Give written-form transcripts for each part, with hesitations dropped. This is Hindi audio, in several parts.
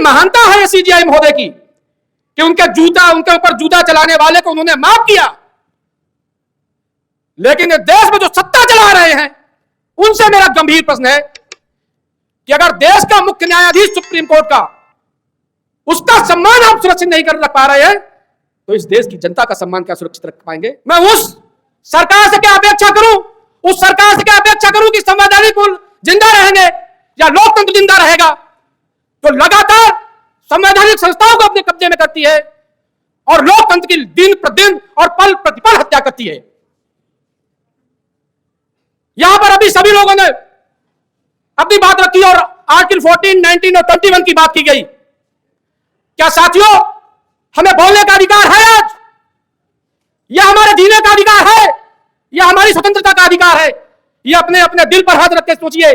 महानता है सीजीआई महोदय की कि उनके ऊपर जूता चलाने वाले को उन्होंने माफ किया, लेकिन देश में जो सत्ता चला रहे हैं उनसे मेरा गंभीर प्रश्न है कि अगर देश का मुख्य न्यायाधीश सुप्रीम कोर्ट का, उसका सम्मान आप सुरक्षित नहीं कर रख पा रहे हैं, तो इस देश की जनता का सम्मान क्या सुरक्षित रख पाएंगे? मैं उस सरकार से क्या अपेक्षा करूं, उस सरकार से क्या अपेक्षा करूं कि संवैधानिक मूल्य जिंदा रहेंगे या लोकतंत्र जिंदा रहेगा, तो लगातार संवैधानिक संस्थाओं को अपने कब्जे में करती है और लोकतंत्र की दिन प्रतिदिन और पल प्रतिपल हत्या करती है। यहां पर अभी सभी लोगों ने अपनी बात रखी और आर्टिकल 14, 19 और 21 की बात की गई। क्या साथियों, हमें बोलने का अधिकार है आज? यह हमारे जीने का अधिकार है? यह हमारी स्वतंत्रता का अधिकार है? यह अपने अपने दिल पर हाथ रख के सोचिए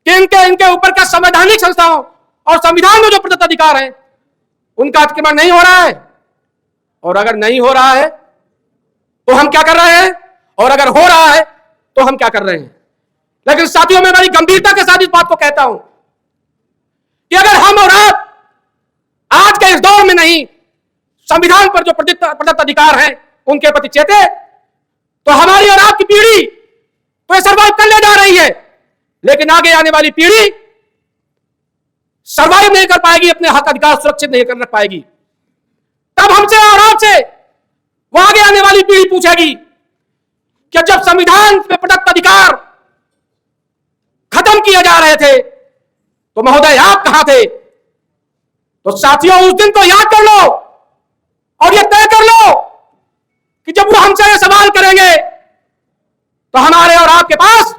कि इनके ऊपर का संवैधानिक संस्थाओं और संविधान में जो प्रदत्त अधिकार है उनका अतिक्रमण नहीं हो रहा है। और अगर नहीं हो रहा है तो हम क्या कर रहे हैं, और अगर हो रहा है तो हम क्या कर रहे हैं? लेकिन साथियों, मैं बड़ी गंभीरता के साथ इस बात को कहता हूं कि अगर हम और आप आज के इस दौर में नहीं संविधान पर जो प्रदत्त अधिकार हैं उनके प्रति चेते, तो हमारी और आपकी पीढ़ी तो ये सर्वाइव कर ले जा रही है, लेकिन आगे आने वाली पीढ़ी सर्वाइव नहीं कर पाएगी, अपने हक अधिकार सुरक्षित नहीं कर रख पाएगी। तब हमसे और आपसे वो आगे आने वाली पीढ़ी पूछेगी कि जब संविधान में प्रदत्त अधिकार खत्म किए जा रहे थे तो महोदय आप कहां थे? तो साथियों, उस दिन को याद कर लो और यह तय कर लो कि जब वो हमसे ये सवाल करेंगे तो हमारे और आपके पास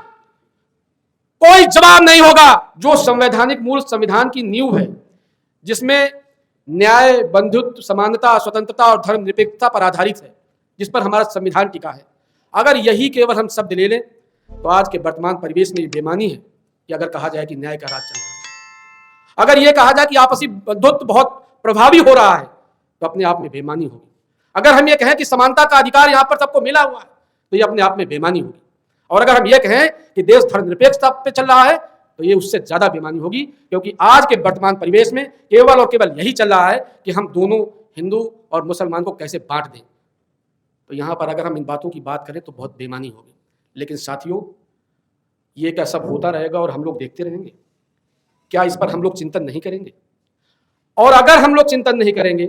कोई जवाब नहीं होगा। जो संवैधानिक मूल संविधान की नींव है, जिसमें न्याय, बंधुत्व, समानता, स्वतंत्रता और धर्मनिरपेक्षता पर आधारित है, जिस पर हमारा संविधान टिका है, अगर यही केवल हम शब्द ले लें तो आज के वर्तमान परिवेश में बेईमानी है कि अगर कहा जाए कि न्याय का राज चल रहा है, अगर यह कहा जाए कि आपसी बंधुत्व बहुत प्रभावी हो रहा है, तो अपने आप में बेईमानी होगी। अगर हम ये कहें कि समानता का अधिकार यहां पर सबको मिला हुआ है, तो ये अपने आप में बेईमानी होगी। और अगर हम ये कहें कि देश धर्मनिरपेक्षता पे चल रहा है, तो ये उससे ज्यादा बेईमानी होगी, क्योंकि आज के वर्तमान परिवेश में केवल और केवल यही चल रहा है कि हम दोनों हिंदू और मुसलमान को कैसे बांट दें। तो यहां पर अगर हम इन बातों की बात करें तो बहुत बेईमानी होगी। लेकिन साथियों, ये क्या सब होता रहेगा और हम लोग देखते रहेंगे? क्या इस पर हम लोग चिंतन नहीं करेंगे? और अगर हम लोग चिंतन नहीं करेंगे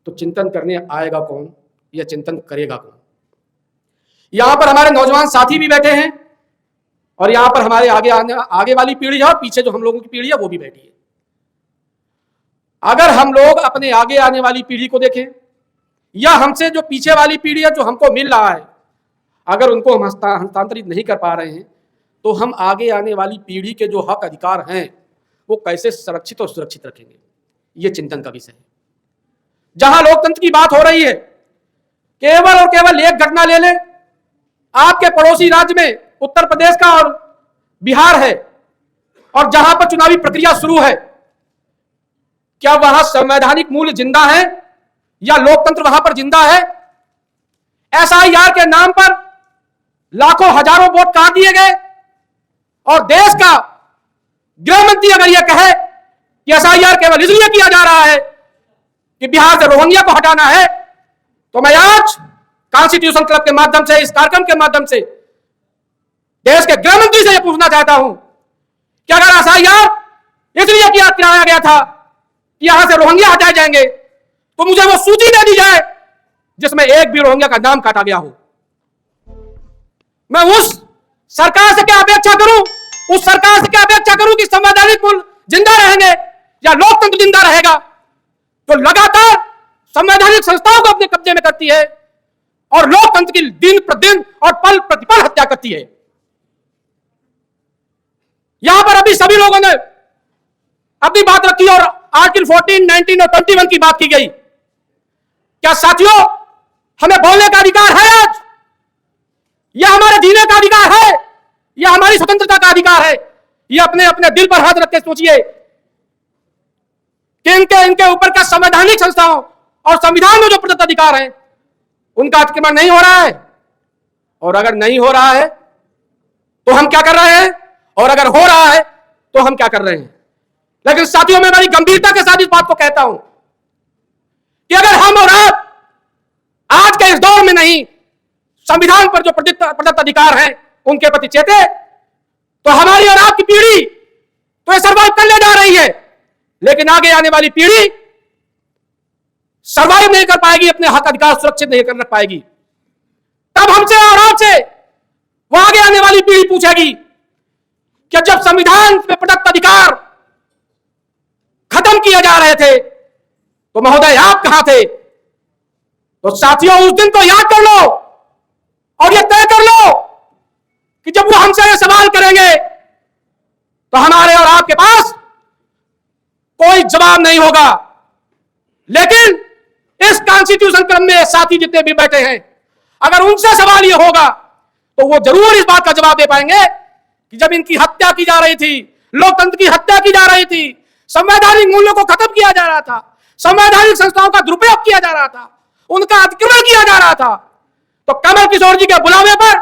तो चिंतन करने आएगा कौन या चिंतन करेगा कौन? यहां पर हमारे नौजवान साथी भी बैठे हैं और यहां पर हमारे आगे वाली पीढ़ी है और पीछे जो हम लोगों की पीढ़ी है वो भी बैठी है। अगर हम लोग अपने आगे आने वाली पीढ़ी को देखें या हमसे जो पीछे वाली पीढ़ी है जो हमको मिल रहा है, अगर उनको हम हस्तांतरित नहीं कर पा रहे हैं, तो हम आगे आने वाली पीढ़ी के जो हक अधिकार हैं वो कैसे संरक्षित और सुरक्षित रखेंगे? ये चिंतन का विषय है। जहां लोकतंत्र की बात हो रही है, केवल और केवल एक घटना ले लें, आपके पड़ोसी राज्य में उत्तर प्रदेश का और बिहार है, और जहां पर चुनावी प्रक्रिया शुरू है, क्या वहां संवैधानिक मूल्य जिंदा है या लोकतंत्र वहां पर जिंदा है? एसआईआर के नाम पर लाखों हजारों वोट काट दिए गए और देश का गृह मंत्री अगर यह कहे कि एसआईआर केवल इसलिए किया जा रहा है कि बिहार से रोहिंग्या को हटाना है, तो मैं आज कॉन्स्टिट्यूशन क्लब के माध्यम से, इस कार्यक्रम के माध्यम से देश के गृह मंत्री से यह पूछना चाहता हूं कि अगर एसआईआर इसलिए कराया गया था कि यहां से रोहिंग्या हटाए जाएंगे, तो मुझे वो सूची दे दी जाए जिसमें एक भी रोहिंग्या का नाम काटा गया हो। मैं उस सरकार से क्या अपेक्षा करूं, उस सरकार से क्या अपेक्षा करूं कि संवैधानिक मूल्य जिंदा रहेंगे या लोकतंत्र जिंदा रहेगा, तो लगातार संवैधानिक संस्थाओं को अपने कब्जे में करती है और लोकतंत्र की दिन प्रतिदिन और पल प्रतिपल हत्या करती है। यहां पर अभी सभी लोगों ने अपनी बात रखी और आर्टिकल 14, 19 और 21 की बात की गई। क्या साथियों, हमें बोलने का अधिकार है आज? यह हमारे जीने का अधिकार है? यह हमारी स्वतंत्रता का अधिकार है? यह अपने अपने दिल पर हाथ रख के सोचिए कि इनके ऊपर का संवैधानिक संस्थाओं और संविधान में जो प्रदत्त अधिकार है उनका अतिक्रमण नहीं हो रहा है। और अगर नहीं हो रहा है तो हम क्या कर रहे हैं, और अगर हो रहा है तो हम क्या कर रहे हैं? लेकिन साथियों, मैं बड़ी गंभीरता के साथ इस बात को कहता हूं कि अगर हम और आप आज के इस दौर में नहीं संविधान पर जो प्रदत्त अधिकार हैं उनके प्रति चेते, तो हमारी और आपकी पीढ़ी तो ये सर्वाइव कर ले जा रही है, लेकिन आगे आने वाली पीढ़ी सर्वाइव नहीं कर पाएगी, अपने हक अधिकार सुरक्षित नहीं कर पाएगी। तब हमसे और आपसे वो आगे आने वाली पीढ़ी पूछेगी कि जब संविधान में प्रदत्त अधिकार खत्म किए जा रहे थे तो महोदय आप कहां थे? तो साथियों, उस दिन को याद कर लो और ये तय कर लो कि जब वो हमसे ये सवाल करेंगे तो हमारे और आपके पास कोई जवाब नहीं होगा। लेकिन इस कॉन्स्टिट्यूशन क्रम में साथी जितने भी बैठे हैं, अगर उनसे सवाल ये होगा तो वो जरूर इस बात का जवाब दे पाएंगे कि जब इनकी हत्या की जा रही थी, लोकतंत्र की हत्या की जा रही थी, संवैधानिक मूल्यों को खत्म किया जा रहा था, संवैधानिक संस्थाओं का दुरुपयोग किया जा रहा था, उनका अतिक्रमण किया जा रहा था, तो कमल किशोर जी के बुलावे पर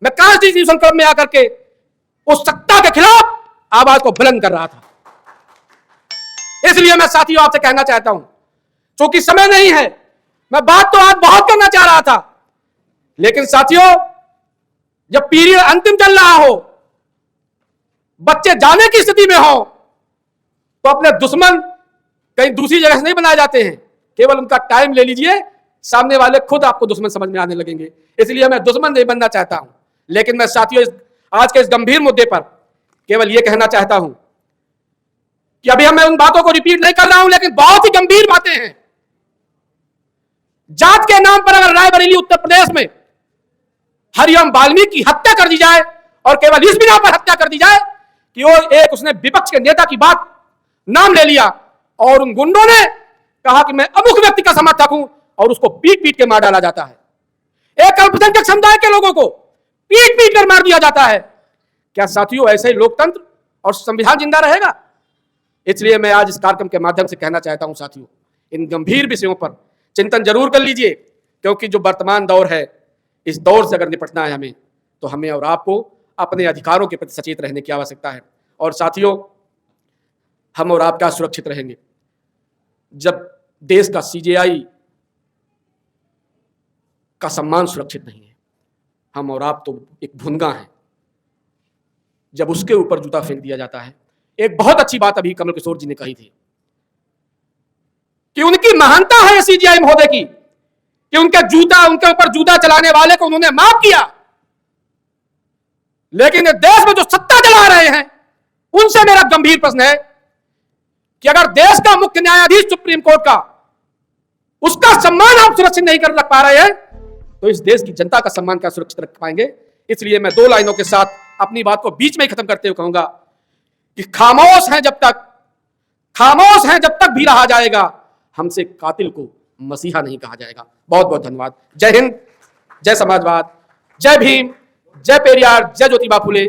मैं कॉन्स्टिट्यूशन क्रम में आकर के उस सत्ता के खिलाफ आवाज को बुलंद कर रहा था। इसलिए मैं साथियों आपसे कहना चाहता हूं, क्योंकि समय नहीं है, मैं बात तो आज बहुत करना चाह रहा था, लेकिन साथियों जब पीरियड अंतिम चल रहा हो, बच्चे जाने की स्थिति में हो, तो अपने दुश्मन कहीं दूसरी जगह से नहीं बनाए जाते हैं, केवल उनका टाइम ले लीजिए, सामने वाले खुद आपको दुश्मन समझ में आने लगेंगे। इसलिए मैं दुश्मन नहीं बनना चाहता हूं, लेकिन मैं साथियों आज के इस गंभीर मुद्दे पर केवल यह कहना चाहता हूं कि अभी मैं उन बातों को रिपीट नहीं कर रहा हूं, लेकिन बहुत ही गंभीर बातें हैं। जात के नाम पर अगर रायबरेली उत्तर प्रदेश में हरिओम वाल्मीकि की हत्या कर दी जाए और केवल इस बिना पर हत्या कर दी जाए कि वो एक उसने विपक्ष के नेता की बात नाम ले लिया और उन गुंडों ने कहा कि मैं अमुक व्यक्ति का समर्थक हूं और उसको पीट पीट के मार डाला जाता है। एक अल्पसंख्यक समुदाय के लोगों को पीट पीट कर मार दिया जाता है। क्या साथियों ऐसे ही लोकतंत्र और संविधान जिंदा रहेगा? इसलिए मैं आज इस कार्यक्रम के माध्यम से कहना चाहता हूं साथियों, इन गंभीर विषयों पर चिंतन जरूर कर लीजिए, क्योंकि जो वर्तमान दौर है, इस दौर से अगर निपटना है हमें, तो हमें और आपको अपने अधिकारों के प्रति सचेत रहने की आवश्यकता है। और साथियों, हम और आप क्या सुरक्षित रहेंगे जब देश का सीजेआई का सम्मान सुरक्षित नहीं है। हम और आप तो एक भुनगा हैं, जब उसके ऊपर जूता फेंक दिया जाता है। एक बहुत अच्छी बात अभी कमल किशोर जी ने कही थी कि उनकी महानता है सीजेआई महोदय की कि उनके ऊपर जूता चलाने वाले को उन्होंने माफ किया, लेकिन देश में जो सत्ता चला रहे हैं उनसे मेरा गंभीर प्रश्न है कि अगर देश का मुख्य न्यायाधीश सुप्रीम कोर्ट का उसका सम्मान आप सुरक्षित नहीं कर रख पा रहे हैं, तो इस देश की जनता का सम्मान क्या सुरक्षित रख पाएंगे? इसलिए मैं दो लाइनों के साथ अपनी बात को बीच में ही खत्म करते हुए कहूंगा कि खामोश हैं जब तक भी रहा जाएगा, हमसे कातिल को मसीहा नहीं कहा जाएगा। बहुत बहुत धन्यवाद। जय हिंद, जय समाजवाद, जय भीम, जय पेरियार, जय ज्योतिबा फुले।